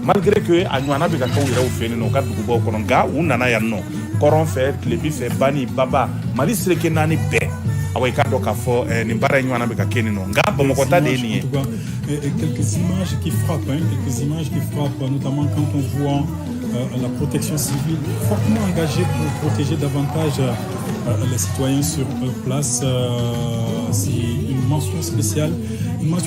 malgré que a ɲɔgɔnna bɛ ka k'aw yɛrɛw fɛ yen nɔ u ka dugubaw kɔnɔ nka u nana yan nɔ kɔrɔn fɛ tilebi fɛ bani baba mali seleke naani bɛɛ awa i k'a dɔn k'a fɔ nin baara in ɲɔgɔnna bɛ ka kɛ nin nɔ nka bamakɔ ta de ye nin ye. Quelques images qui frappent, notamment quand on voit la protection civile fortement engagée pour protéger davantage les citoyens sur place. C'est une mention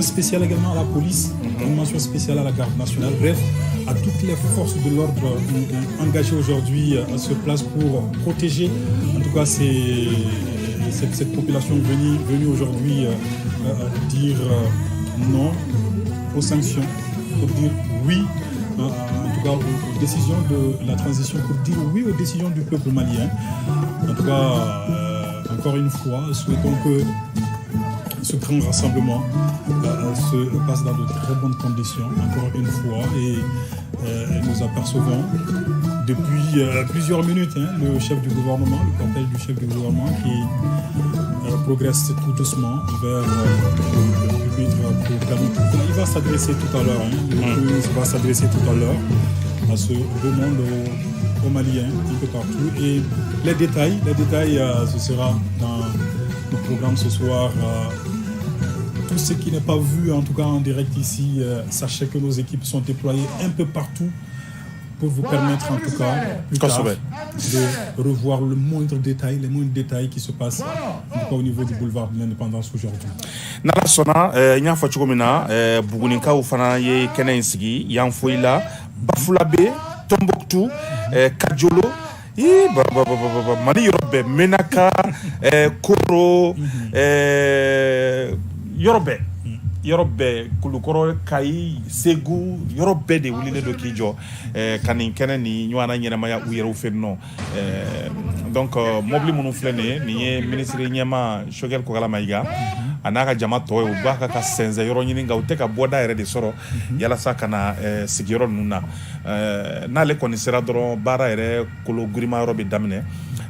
spéciale également à la police, une mention spéciale à la garde nationale, bref, à toutes les forces de l'ordre engagées aujourd'hui sur place pour protéger, en tout cas, cette population venue aujourd'hui dire non aux sanctions, pour dire oui, en tout cas aux décisions de la transition, pour dire oui aux décisions du peuple malien. En tout cas, encore une fois, souhaitons que ce grand rassemblement se passe dans de très bonnes conditions, encore une fois, et nous apercevons depuis plusieurs minutes le chef du gouvernement, le cortège du chef du gouvernement qui progresse tout doucement vers le pupitre pour permettre. Il va s'adresser tout à l'heure, à ce beau monde aux Maliens, un peu partout. Et les détails, ce sera dans le programme ce soir. Tout ce qui n'est pas vu, en tout cas en direct ici, sachez que nos équipes sont déployées un peu partout pour vous permettre, en tout cas, plus tard, de revoir les moindres détails qui se passent, en tout cas au niveau du boulevard de l'Indépendance aujourd'hui. Nala sona nya fo cogo mina buguninkaw fana ye kɛnɛ in sigi yan foyi la Bafulabe, Tombouctou, Kajolo, mani yɔrɔ bɛɛ Menaka, Koro, yɔrɔ bɛɛ Kulukɔrɔ, Kayi, Segu, yɔrɔ bɛɛ de wulilen do k'i jɔ ka nin kɛnɛ ni ɲɔgɔnna ɲɛnamaya u yɛrɛw fɛ nɔ donc mobili minnu filɛ nin ye ministre ɲɛma Choguel Kokala Mayiga a n'a ka jama tɔ ye u b'a ka sɛnsɛn yɔrɔ ɲini nka u tɛ ka bɔda yɛrɛ de sɔrɔ yalasa ka na sigiyɔrɔ ninnu na n'ale kɔni sera dɔrɔn baara yɛrɛ kolo girima yɔrɔ bɛ daminɛ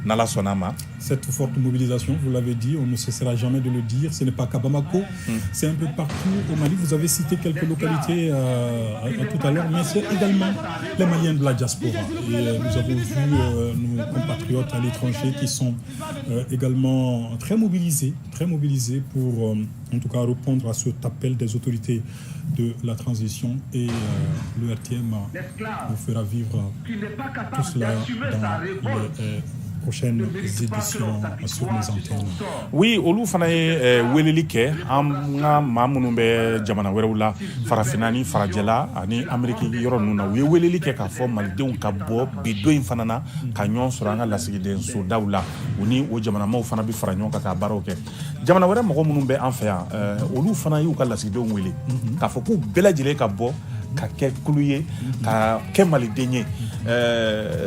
n'Ala sɔnna ma. Cette forte mobilisation, vous l'avez dit, on ne cessera jamais de le dire, ce n'est pas qu'à Bamako, c'est un peu partout au Mali. Vous avez cité quelques localités tout à l'heure, mais c'est également les Maliens de la diaspora. Et nous avons vu nos compatriotes à l'étranger qui sont également très mobilisés pour en tout cas répondre à cet appel des autorités de la transition. Et le RTM vous fera vivre tout cela dans les prochaines éditions sur nos antennes. Oui, olu fana ye weleli kɛ an ka maa minnu bɛ jamana wɛrɛw la farafinna ni farajɛla ani Ameriki yɔrɔ ninnu na u ye weleli kɛ k'a fɔ malidenw ka bɔ bi don in fana na ka ɲɔgɔn sɔrɔ an ka lasigiden sodaw la u ni o jamanamaw fana bɛ fara ɲɔgɔn kan ka baaraw kɛ jamana wɛrɛ mɔgɔ minnu bɛ an fɛ yan olu fana y'u ka lasigidenw wele k'a fɔ k'u bɛɛ lajɛlen ka bɔ ka kɛ kulu ye ka kɛ maliden ye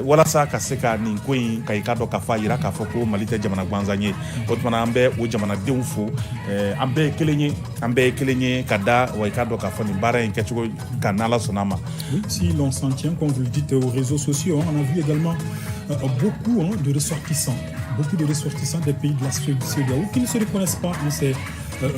walasa ka se ka nin ko in ka i ka dɔn k'a fɔ a yira k'a fɔ ko Mali tɛ jamana gansan ye o tuma an bɛ o jamanadenw fo an bɛɛ ye kelen ye ka da wa i ka dɔn k'a fɔ nin baara in kɛcogo ka n'Ala sɔnna ma. Oui, si l'on s'en tient, comme vous le dites, aux réseaux sociaux, on a vu également beaucoup de ressortissants des pays de la CEDEAO qui ne se reconnaissent pas en ces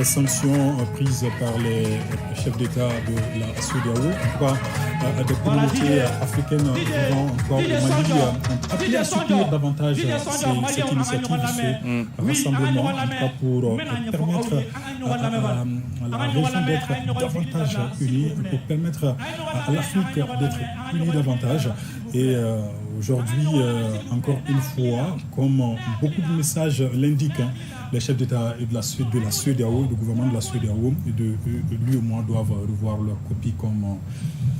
sanctions prises par les chefs d'État de la CEDEAO. En tout cas, des communautés africaines vivant encore au Mali ont appelé à soutenir davantage cette initiative, ce rassemblement, en tout cas pour permettre à la région d'être davantage unie, pour permettre à l'Afrique d'être unie davantage. Et aujourd'hui, encore une fois, comme beaucoup de messages l'indiquent, les chefs d'État et de la CEDEAO, le gouvernement de la CEDEAO et de l'UEMOA doivent revoir leur copie comme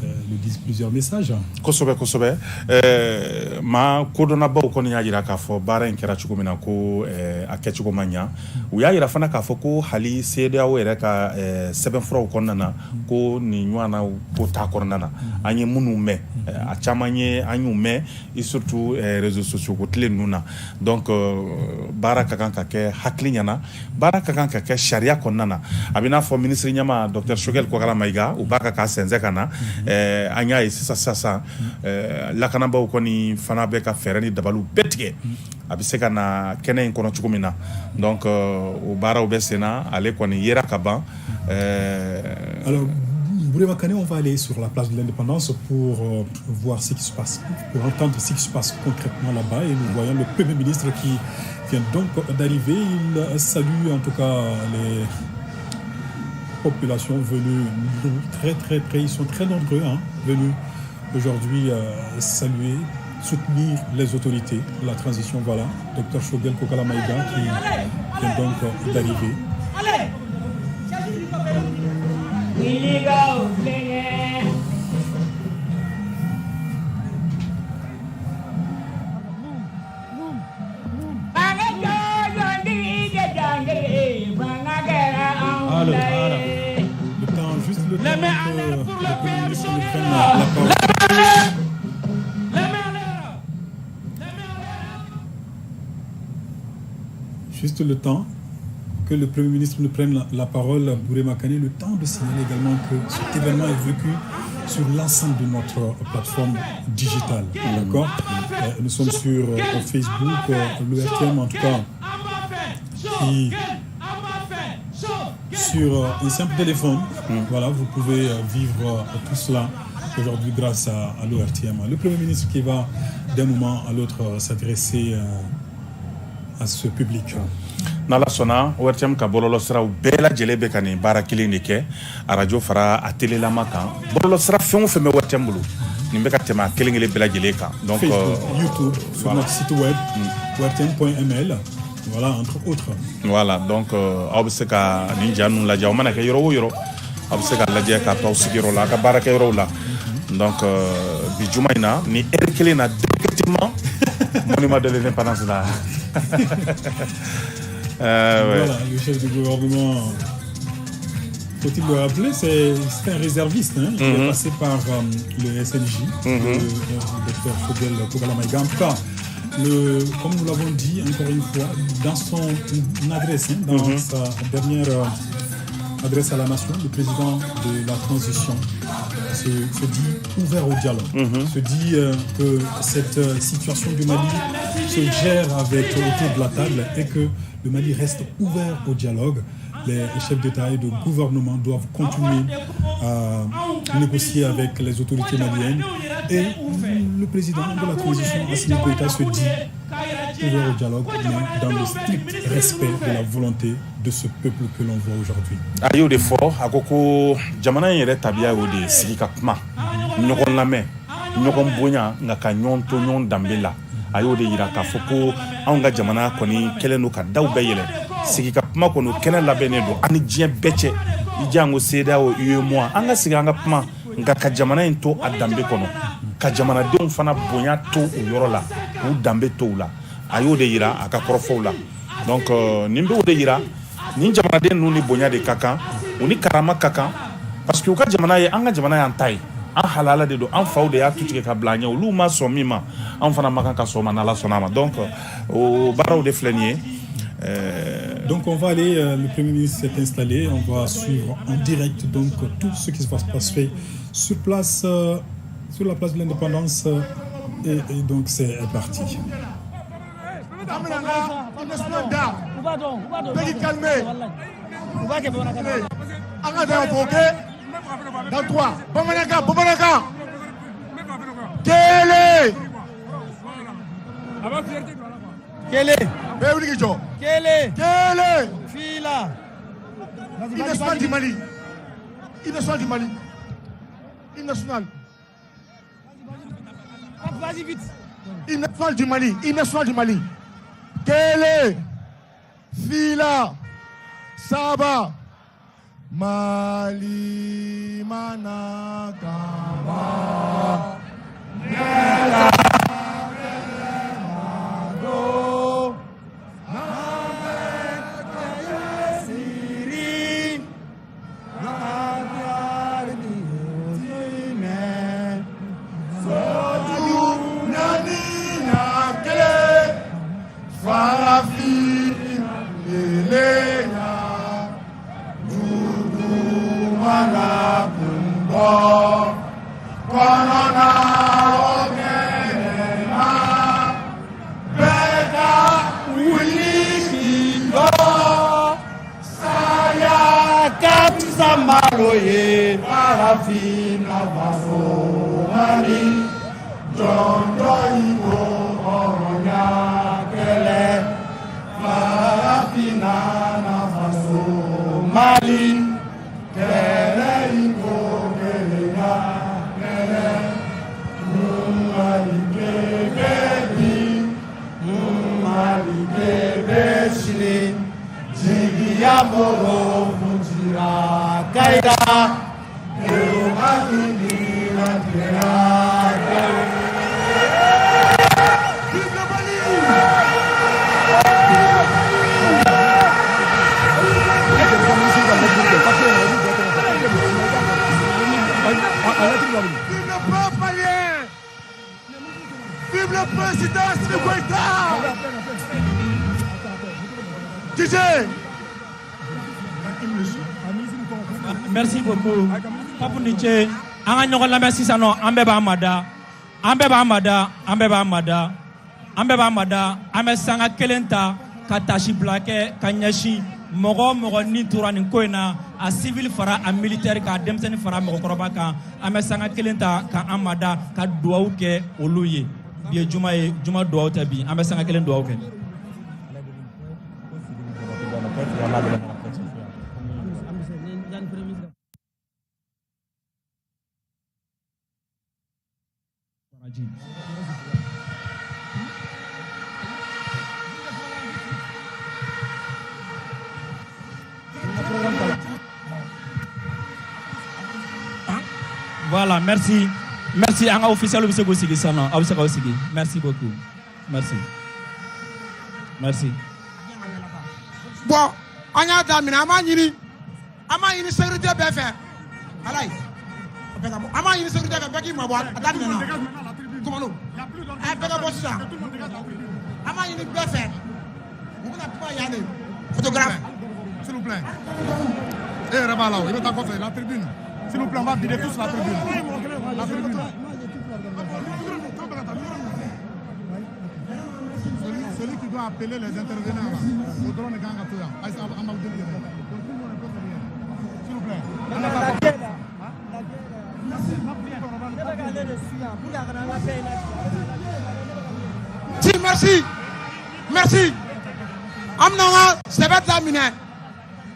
le disent plusieurs messages. Kosɛbɛ ma kodɔnnabaw kɔni y'a jira k'a fɔ baara in kɛra cogo min na ko a kɛcogo ma ɲa u y'a jira fana k'a fɔ ko hali CEDEAO yɛrɛ ka sɛbɛnfuraw kɔnɔna na ko nin ɲɔgɔnna ko t'a kɔnɔna na an ye minnu mɛn a caman ye an y'u mɛn et surtout réseaux sociaux ko tile ninnu na donc baara ka kan ka kɛ hakili ɲana baara ka kan ka kɛ sariya kɔnɔna na a bɛ n'a fɔ ministre ɲɛma Dr Choguel Kokala Mayiga u b'a ka k'a sɛnsɛn ka na an y'a ye sisan lakanabaw kɔni fana bɛ ka fɛɛrɛ ni dabaliw bɛɛ tigɛ a bɛ se ka na kɛnɛ in kɔnɔ cogo min na donc o baaraw bɛ sen na ale kɔni yera ka ban. Alors Bourémakane, on va aller sur la place de l'Indépendance pour voir ce qui se passe, pour entendre ce qui se passe concrètement là-bas. Et nous voyons le Premier ministre qui vient donc d'arriver. Il salue en tout cas les populations venues ils sont très nombreux, venus aujourd'hui saluer, soutenir les autorités de la transition. Voilà, Dr Shogel Kokala Maïga qui vient donc d'arriver. Le temps que le Premier ministre nous prenne la parole. Juste le temps que le Premier ministre nous prenne la parole, Bourémakane, le temps de signaler également que cet événement est vécu sur l'ensemble de notre plateforme digitale. D'accord ? Nous sommes sur Facebook, l'ORTM en tout cas, qui sur un simple téléphone. Voilà, vous pouvez vivre tout cela aujourd'hui grâce à l'ORTM. Le Premier ministre qui va d'un moment à l'autre s'adresser à ce public. N'ala sɔnna ORTM ka bɔlɔlɔsiraw bɛɛ lajɛlen bɛ ka nin baara kelen de kɛ arajo fara a telelama kan bɔlɔlɔsira fɛn o fɛn bɛ ORTM bolo nin bɛ ka tɛmɛ a kelen kelen bɛɛ lajɛlen kan. Donc Facebook, YouTube, sur notre site web ortm.ml. Voilà, entre autres. Voilà, donc aw bɛ se ka nin ja ninnu lajɛ aw mana kɛ yɔrɔ o yɔrɔ aw bɛ se ka lajɛ k'a to aw sigiyɔrɔ la aw ka baarakɛyɔrɔw la. Donc bi juma in na ni heure kelen na définitivement monument de l'indépendance la. Voilà, le chef du gouvernement, faut-il le rappeler, c'est un réserviste. Il est passé par le SNJ, le docteur Shogel Kokala Maïga. En tout cas, comme nous l'avons dit encore une fois, dans son adresse, dans sa dernière adresse à la nation, le président de la transition se dit ouvert au dialogue, se dit que cette situation du Mali se gère autour de la table et que le Mali reste ouvert au dialogue. Les chefs d'État et de gouvernement doivent continuer à négocier avec les autorités maliennes. Et le président de la transition, Assimi Goïta, se dit ouvert au dialogue, mais dans le strict respect de la volonté de ce peuple que l'on voit aujourd'hui. Ayo de fort, akoko jamana yere tabia o de sigika kuma. Nyokon lame, nyokon bonya ngaka nyon to nyon dambela. Ayo de yira ka foko anga jamana koni keleno ka daw bayele. Sigika kuma kono kena labene do ani jien beche. Ijango seda o UEMOA. Anga siganga kuma ngaka jamana into adambe kono. Ka jamana de fana bonya to o yoro la. Ou dambe to la. Ayo de yira aka korofo la. Donc nimbe o de yira ni jamana de nuni bonya de kaka uni karama kaka parce que uka jamana ye anga jamana ya ntai an halala de do an faw de ya tutige ka blanya ulu ma somima an fana makan ka soma na la sonama. Donc au baraw de flenier donc on va aller, le Premier ministre s'est installé, on va suivre en direct donc tout ce qui se passer sur place, sur la place de l'Indépendance et donc c'est parti. Dans toi, Bomanaka, Kélé, Fila, Inational du Mali, Inational. Vas-y vite. Inational du Mali. Kélé, Fila, Saba, Mali, Manaka, Nela, Mado, Siri, Farafi, Elena, Dudu, Malabumba. Amaloye Parafina Vaso Mari John Doigo Oronya Kele Parafina Vaso Mari Kele Ingo Kelea Kele Mumari Kebebi Mumari Kebesile Jigi Amoro Mujira Kaida Eumagini Matera Vive le peuple malien! Vive le président Assimi Goïta! DJ! Merci beaucoup. Papu Niche, an ka ɲɔgɔn lamɛn sisan nɔ, an bɛɛ b'an mada, an bɛɛ b'an mada, an bɛɛ b'an mada, an bɛɛ b'an mada, an bɛ sanga kelen ta ka tasi bila kɛ ka ɲɛsin mɔgɔ o mɔgɔ ni tora nin ko in na, a civil fara a militaire ka denmisɛnnin fara mɔgɔkɔrɔba kan, an bɛ sanga kelen ta ka an mada ka dugawu kɛ olu ye. Bi ye juma dugawu tɛ bi, an bɛ sanga kelen dugawu kɛ. Voilà, merci. Merci. Un officiel au Ségo Sigi Sana. Merci beaucoup. Merci. Merci. Bon, on y a damina, amani sécurité BFR. Alay. Amani sécurité BFR, ma boîte, damina. Comment nous? Amani BFR. Vous n'avez pas y aller. Photographe. S'il vous plaît. Eh, Rabalao, il va t'accorder la tribune. S'il vous plaît, on va vider tous la tribune. La tribune. Celui qui doit appeler les intervenants là, au drone de Gangatoya. S'il vous plaît. Si, merci. Merci. Amnanga, c'est pas terminé.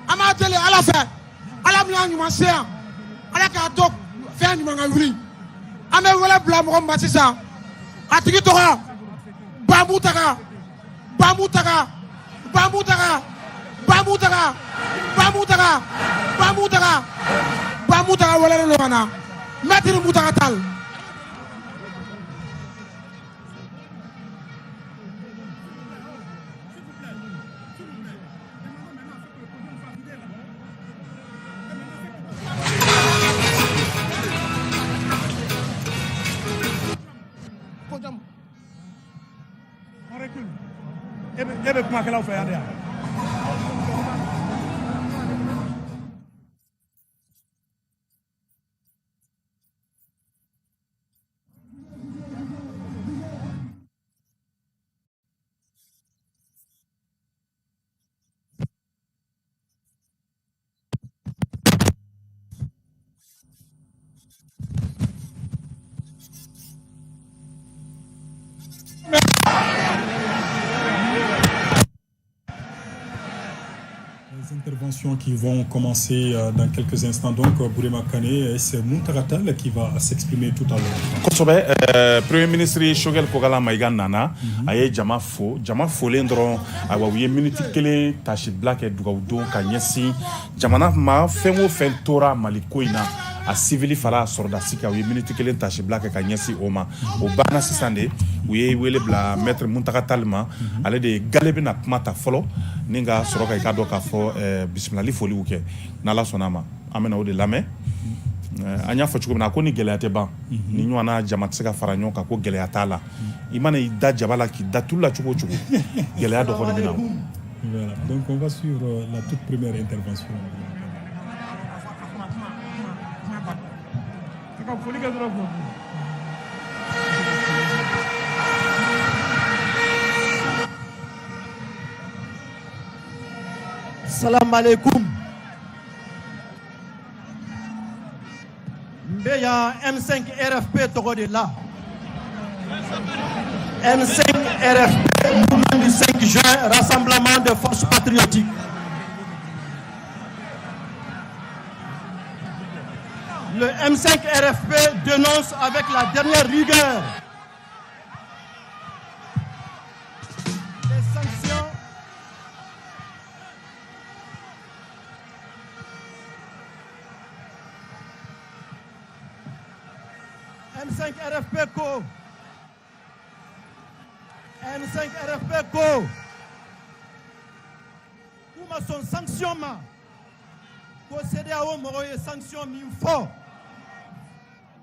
Amatele à la fin. À la blanc, nous m'enseignons. À la carte, faire du mangavri. Amé voilà blanc, on va ça. Atiki Tora. Bamboutaka. Bamboutaka. Bamboutaka. Bamboutaka. Bamboutaka. Bamboutaka. Bamboutaka, voilà le Lorana. Maître Moutakatal. On recule. Et bien, comment qu'elle a fait derrière? Les interventions qui vont commencer dans quelques instants. Donc, Bourema Kane, c'est Muntaratal qui va s'exprimer tout à l'heure. Kossobe, Premier ministre Shogel Kogala Maïga Nana, aye Jama Folen dron, awa ouye minute kele tashi black et Dougaudo, Kanyesi, Jamana ma fengo tora malikoina. A civili fara sordasika ouye minute kele tashi black et Kanyesi Oma, au bana sisande, ouye wele bla maître Muntaratalma, ale de galebe na mata follow, ninga soroka ikado ka fo bismillah foli uke, nala sonama, amena ou de lame. An y'a fɔ cogo min na ko ni gɛlɛya tɛ ban ni ɲɔgɔnna jama tɛ se ka fara ɲɔgɔn kan ko gɛlɛya t'a la i mana i da jaba la k'i da tulu la cogo o cogo gɛlɛya dɔ kɔni bɛ na. Voilà, donc on va suivre la toute première intervention. Salam alaikum. il y a M5 RFP Togo de là. M5 RFP, mouvement du 5 juin, rassemblement de forces patriotiques. Le M5 RFP dénonce avec la dernière rigueur les sanctions M5 RFP Co. M5 RFP Co. Kuma son sanction ma. Ko CEDEAO moro ye sanction min fo.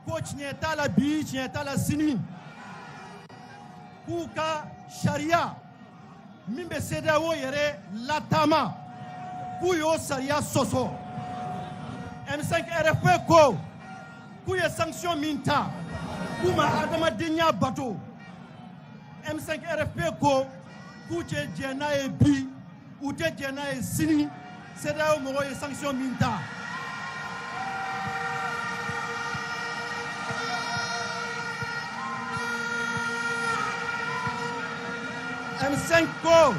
Ko tinyeta la bi, tinyeta la sini. Kuka sharia min be CEDEAO yere latama. Ku yo sharia soso. M5 RFP Co. Ku ye sanction min ta. Kuma adama dinya bato. M5 RFP ko kuche jena e bi ute jena e sini CEDEAO mo ye sanction minta M5 ko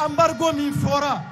embargo min fora